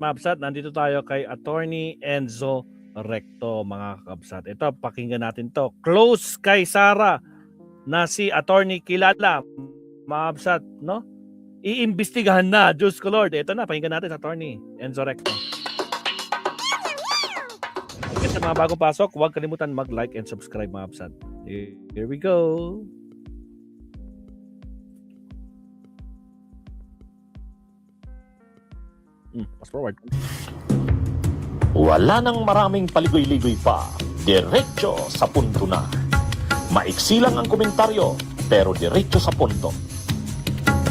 Mabsat, nandito tayo kay Attorney Enzo Recto, mga kakabsat. Ito, pakinggan natin to. Close kay Sara na si Attorney Kilala. Mabsat, no? Iimbestigahan na. Diyos ko Lord. Ito na, pakinggan natin Attorney Enzo Recto. Okay, sa mga bagong pasok, huwag kalimutan mag-like and subscribe, mga kapsat. Here we go. Fast forward. Wala nang maraming paligoy-ligoy pa. Diretso sa punto na. Maiksi lang ang komentaryo, pero diretso sa punto.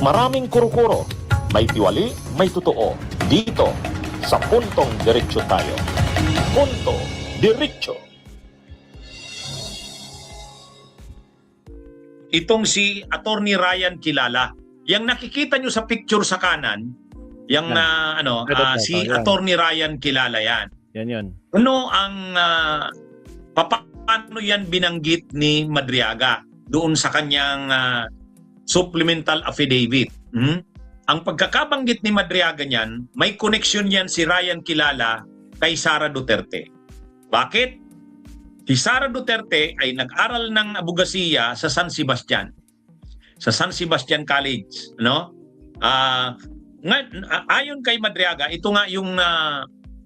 Maraming kuro-kuro. May tiwali, may totoo. Dito, sa puntong diretso tayo. Punto, diretso. Itong si Attorney Ryan Kilala. Yang nakikita nyo sa picture sa kanan, yung si Attorney Ryan Kilala yan. Yan. Ano ang paano yan binanggit ni Madriaga doon sa kanyang supplemental affidavit? Ang pagkakabanggit ni Madriaga niyan, may connection yan si Ryan Kilala kay Sara Duterte. Bakit? Si Sara Duterte ay nag-aral ng abogasiya sa San Sebastian. Sa San Sebastian College, no? Ayon kay Madriaga, ito nga yung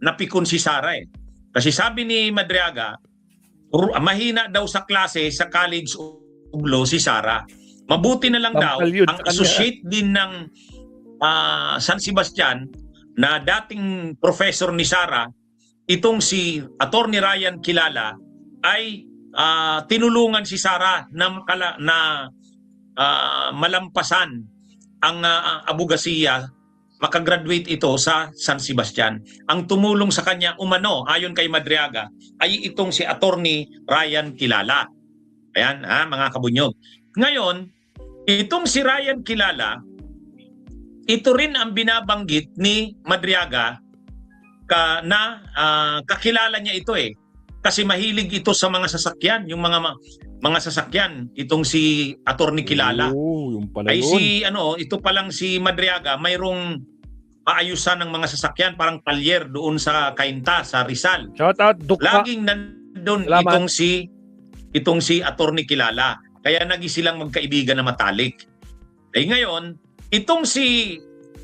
napikon si Sara eh. Kasi sabi ni Madriaga, mahina daw sa klase sa College Uglo si Sara. Mabuti na lang daw ang associate din ng San Sebastian na dating professor ni Sara, itong si Attorney Ryan Kilala ay tinulungan si Sara na malampasan ang abogasiya, makagraduate ito sa San Sebastian. Ang tumulong sa kanya umano, ayon kay Madriaga, ay itong si Attorney Ryan Kilala. Ayan, mga kabunyog. Ngayon, itong si Ryan Kilala, ito rin ang binabanggit ni Madriaga na kakilala niya ito eh. Kasi mahilig ito sa mga sasakyan, yung mga sasakyan, itong si Attorney Kilala. Yung pala ay yun. ito pa lang si Madriaga, mayroong paayusan ng mga sasakyan, parang talyer doon sa Cainta, sa Rizal. Shout out, Dukha. Laging nandun Salamat. itong si Attorney Kilala. Kaya naging silang magkaibigan na matalik. Ngayon, itong si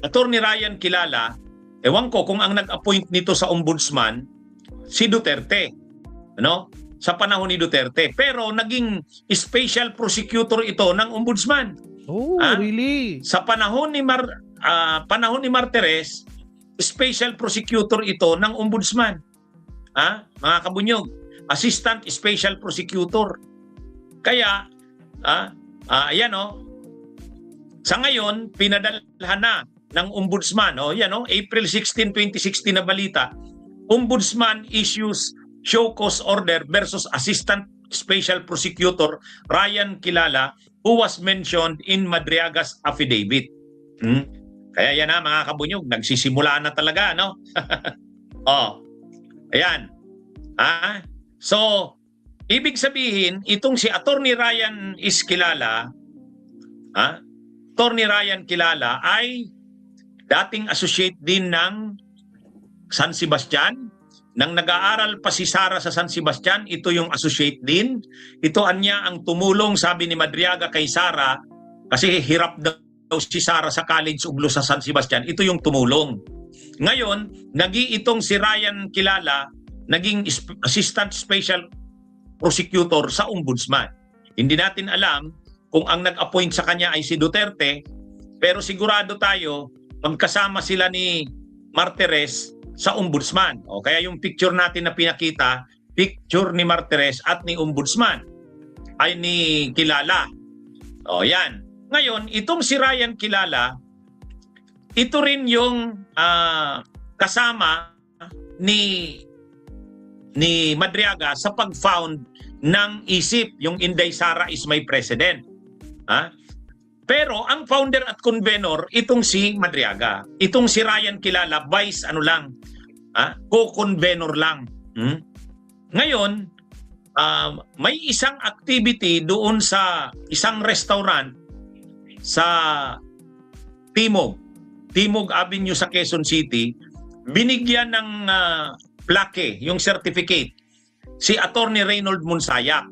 Attorney Ryan Kilala, ewan ko kung ang nag-appoint nito sa ombudsman, si Duterte. Sa panahon ni Duterte. Pero naging special prosecutor ito ng ombudsman. Oh, really? Sa panahon ni Martires, special prosecutor ito ng ombudsman. Mga kabunyog, assistant special prosecutor. Kaya, sa ngayon, pinadalhan na ng ombudsman. April 16, 2016 na balita. Ombudsman issues show cause order versus Assistant Special Prosecutor Ryan Kilala who was mentioned in Madriaga's affidavit. Kaya yan mga kabunyog, nagsisimula na talaga, no? Ayan. So, ibig sabihin, itong si Attorney Ryan Kilala, Attorney Ryan Kilala ay dating associate din ng San Sebastian. Nang nag-aaral pa si Sara sa San Sebastian, ito yung associate din. Ito anya ang tumulong, sabi ni Madriaga kay Sara, kasi hirap daw si Sara sa College Uglo sa San Sebastian. Ito yung tumulong. Ngayon, itong si Ryan Kilala, naging Assistant Special Prosecutor sa Ombudsman. Hindi natin alam kung ang nag-appoint sa kanya ay si Duterte, pero sigurado tayo, magkasama sila ni Martires sa ombudsman. Kaya yung picture natin na pinakita, picture ni Martires at ni ombudsman ay ni Kilala. Yan. Ngayon, itong si Ryan Kilala, ito rin yung kasama ni Madriaga sa pag-found ng ISIP, yung Inday Sara is my president. Pero ang founder at convener, itong si Madriaga. Itong si Ryan Kilala, vice co-convener lang. Ngayon, may isang activity doon sa isang restaurant sa Timog Avenue sa Quezon City binigyan ng plaque, yung certificate, si Attorney Reynold Monsayak.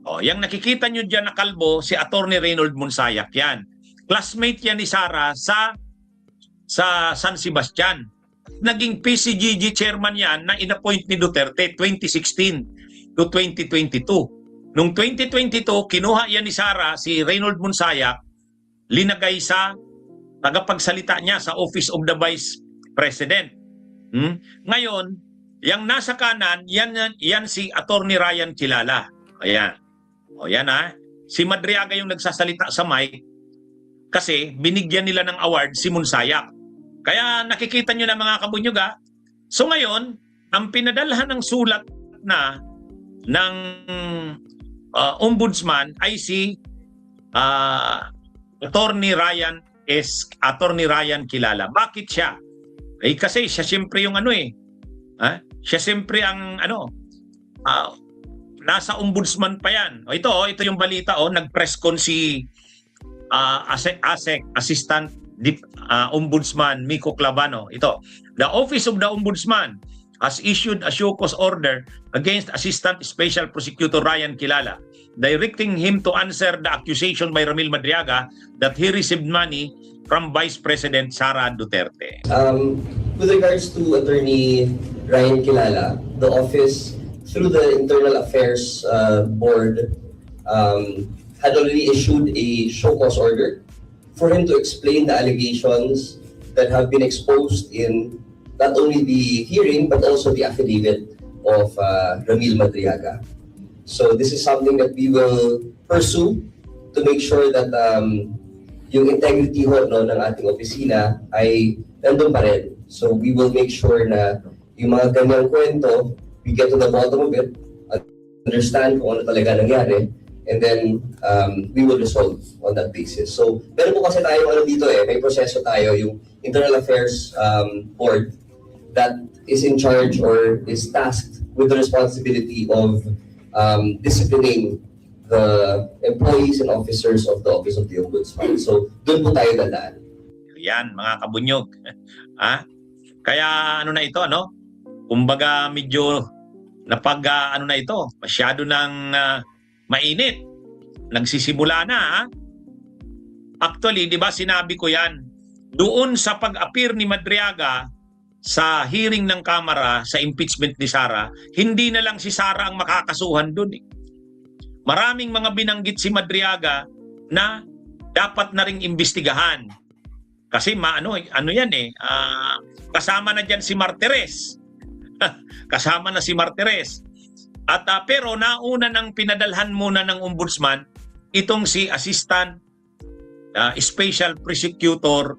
O, yung nakikita nyo dyan na kalbo, si Attorney Reynold Monsayak yan. Classmate yan ni Sara sa San Sebastian. Naging PCGG chairman yan na inappoint ni Duterte 2016 to 2022. Noong 2022, kinuha yan ni Sara, si Reynold Monsayak, linagay sa tagapagsalita niya sa Office of the Vice President. Ngayon, yung nasa kanan, yan si Attorney Ryan Kilala. Ayan. O yan ha. Si Madriaga yung nagsasalita sa mic kasi binigyan nila ng award si Monsayak. Kaya nakikita nyo na mga kabunyuga. So ngayon, ang pinadalhan ng sulat na ng ombudsman ay si Attorney Ryan Kilala. Bakit siya? Kasi siya siyempre yung siya siyempre ang nasa ombudsman pa yan. Ito yung balita nag-press con si ASEC, Assistant Ombudsman Miko Clavano. The Office of the Ombudsman has issued a show cause order against Assistant Special Prosecutor Ryan Kilala, directing him to answer the accusation by Ramil Madriaga that he received money from Vice President Sara Duterte. With regards to Attorney Ryan Kilala, the office, through the Internal Affairs Board, had already issued a show cause order for him to explain the allegations that have been exposed in not only the hearing but also the affidavit of Ramil Madriaga. So this is something that we will pursue to make sure that yung integrity ng ating opisina ay nandun pa rin. So we will make sure na yung mga ganyang kwento, we get to the bottom of it, understand kung ano talaga nangyari, and then we will resolve on that basis. So meron po kasi tayo dito may proseso tayo, yung Internal Affairs Board that is in charge or is tasked with the responsibility of disciplining the employees and officers of the Office of the Ombudsman. So doon po tayo dadaan. Yan, mga kabunyog. Kaya ito, kumbaga medyo masyado ng mainit. Nagsisimula na. Actually, di ba sinabi ko yan, doon sa pag-appear ni Madriaga sa hearing ng Kamara sa impeachment ni Sara, hindi na lang si Sara ang makakasuhan doon. Maraming mga binanggit si Madriaga na dapat na ring imbestigahan. Kasi kasama na dyan si Martires. Kasama na si Martires. At pero nauna nang pinadalhan muna ng ombudsman itong si Assistant Special Prosecutor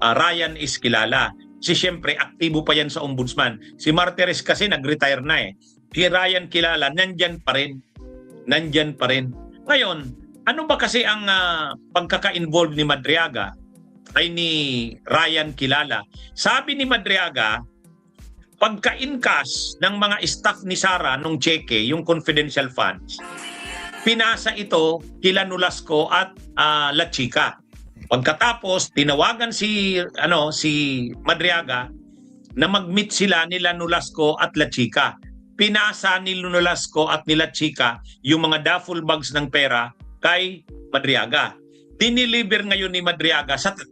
Ryan Kilala. Siyempre aktibo pa yan sa ombudsman. Si Martires kasi nag-retire na Si Ryan Kilala nandyan pa rin. Ngayon, ano ba kasi ang pagkaka-involve ni Madriaga ay ni Ryan Kilala? Sabi ni Madriaga, pagka-incash ng mga staff ni Sara nung cheque, yung confidential funds, pinasa ito kila Nolasco at La Chica. Pagkatapos, tinawagan si Madriaga na mag-meet sila nila Nolasco at La Chica. Pinasa ni Nolasco at ni La Chica yung mga duffel bags ng pera kay Madriaga. Diniliver ngayon ni Madriaga sa 3.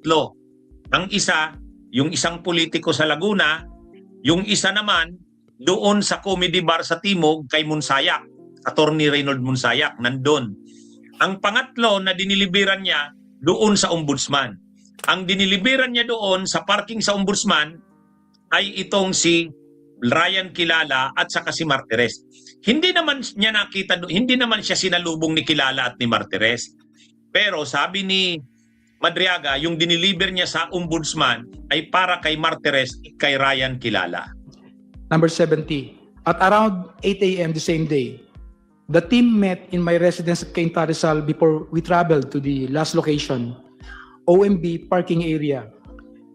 Ang isa, yung isang politiko sa Laguna, yung isa naman doon sa comedy bar sa Timog kay Monsayak, Attorney Reynold Monsayak, nandun. Ang pangatlo na diniliberan niya doon sa ombudsman. Ang diniliberan niya doon sa parking sa ombudsman ay itong si Ryan Kilala at saka si Martires. Hindi naman siya sinalubong ni Kilala at ni Martires. Pero sabi ni Madriaga, yung diniliber niya sa ombudsman ay para kay Martires, kay Ryan Kilala. Number 70. At around 8 a.m. the same day, the team met in my residence at Cainta Rizal before we traveled to the last location, OMB parking area.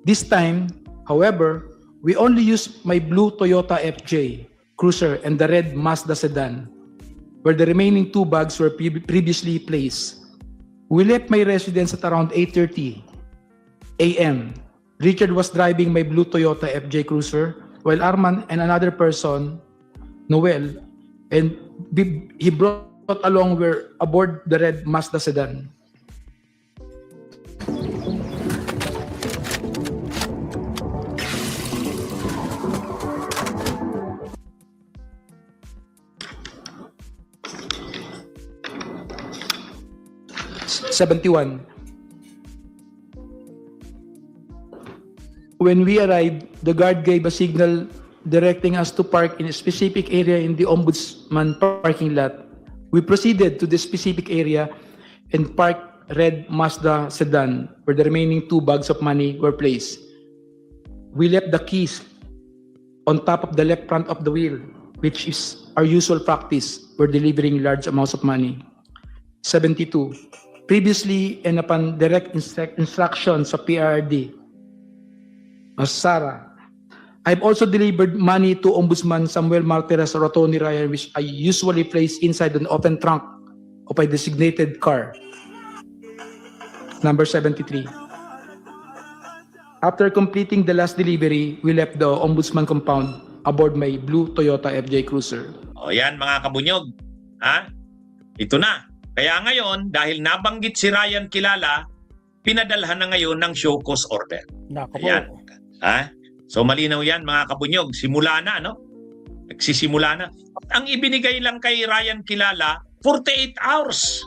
This time, however, we only used my blue Toyota FJ Cruiser and the red Mazda sedan, where the remaining 2 bags were previously placed. We left my residence at around 8:30 a.m. Richard was driving my blue Toyota FJ Cruiser, while Arman and another person, Noel, and he brought along were aboard the red Mazda sedan. '71. When we arrived, the guard gave a signal directing us to park in a specific area in the ombudsman parking lot. We proceeded to the specific area and parked red Mazda sedan where the remaining 2 bags of money were placed. We left the keys on top of the left front of the wheel, which is our usual practice for delivering large amounts of money. 72. Previously and upon direct instructions of PRD, Sarah, I've also delivered money to Ombudsman Samuel Martirez or Tony Ryan, which I usually place inside an open trunk of a designated car. Number 73. After completing the last delivery, we left the Ombudsman compound aboard my blue Toyota FJ Cruiser. O yan mga kabunyog. Ha? Ito na. Kaya ngayon, dahil nabanggit si Ryan Kilala, pinadalhan na ngayon ng show cause order. Nako po. Ayan. Ha? So malinaw yan mga kabunyog. Simula na, no? Nagsisimula na. Ang ibinigay lang kay Ryan Kilala, 48 hours.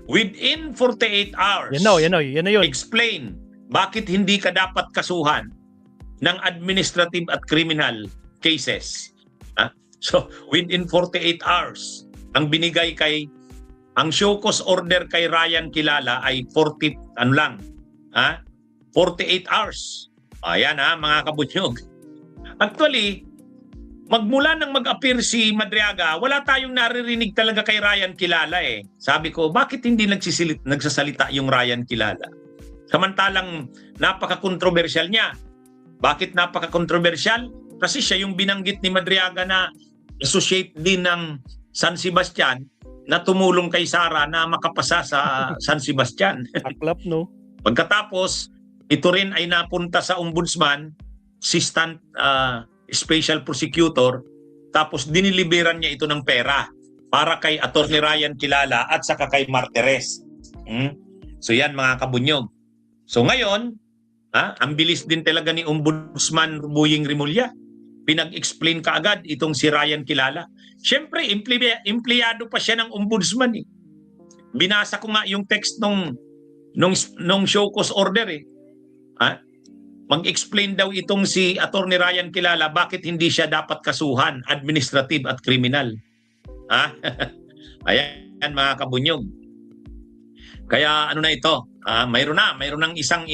Within 48 hours. Yan na yun. Explain bakit hindi ka dapat kasuhan ng administrative at criminal cases. Ha? So within 48 hours, ang binigay ang show cause order kay Ryan Kilala ay 48 hours. Ayan mga kabunyog. Actually, magmula nang mag-appear si Madriaga, wala tayong naririnig talaga kay Ryan Kilala eh. Sabi ko, bakit hindi nagsasalita yung Ryan Kilala? Samantalang napaka-controversial niya. Bakit napaka-controversial? Kasi siya yung binanggit ni Madriaga na associate din ng San Sebastian na tumulong kay Sara na makapasa sa San Sebastian. Aklap, no? Pagkatapos, ito rin ay napunta sa ombudsman, assistant special prosecutor, tapos diniliberan niya ito ng pera para kay Attorney Ryan Kilala at saka kay Martirez. So yan mga kabunyog. So ngayon, ang bilis din talaga ni Ombudsman Buying Rimulya. Pinag-explain kaagad itong si Ryan Kilala. Siyempre, empleyado pa siya ng ombudsman eh. Binasa ko nga yung text nung show cause order eh. Mag-explain daw itong si Attorney Ryan Kilala bakit hindi siya dapat kasuhan, administrative at criminal. Ayan mga kabunyog. Kaya ano na ito? Mayroon ng isang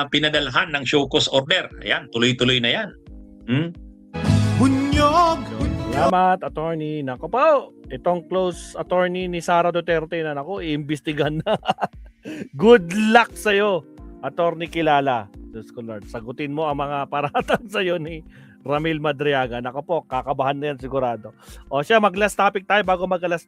pinadalhan ng show cause order. Ayan, tuloy-tuloy na yan. Bunyog! Salamat, attorney. Nako po, itong close attorney ni Sara Duterte na iimbestigahan na. Good luck sa'yo, Attorney Kilala. Diyos ko Lord, sagutin mo ang mga paratang sa'yo ni Ramil Madriaga. Nako po, kakabahan na yan sigurado. O siya, mag-last topic tayo bago mag-last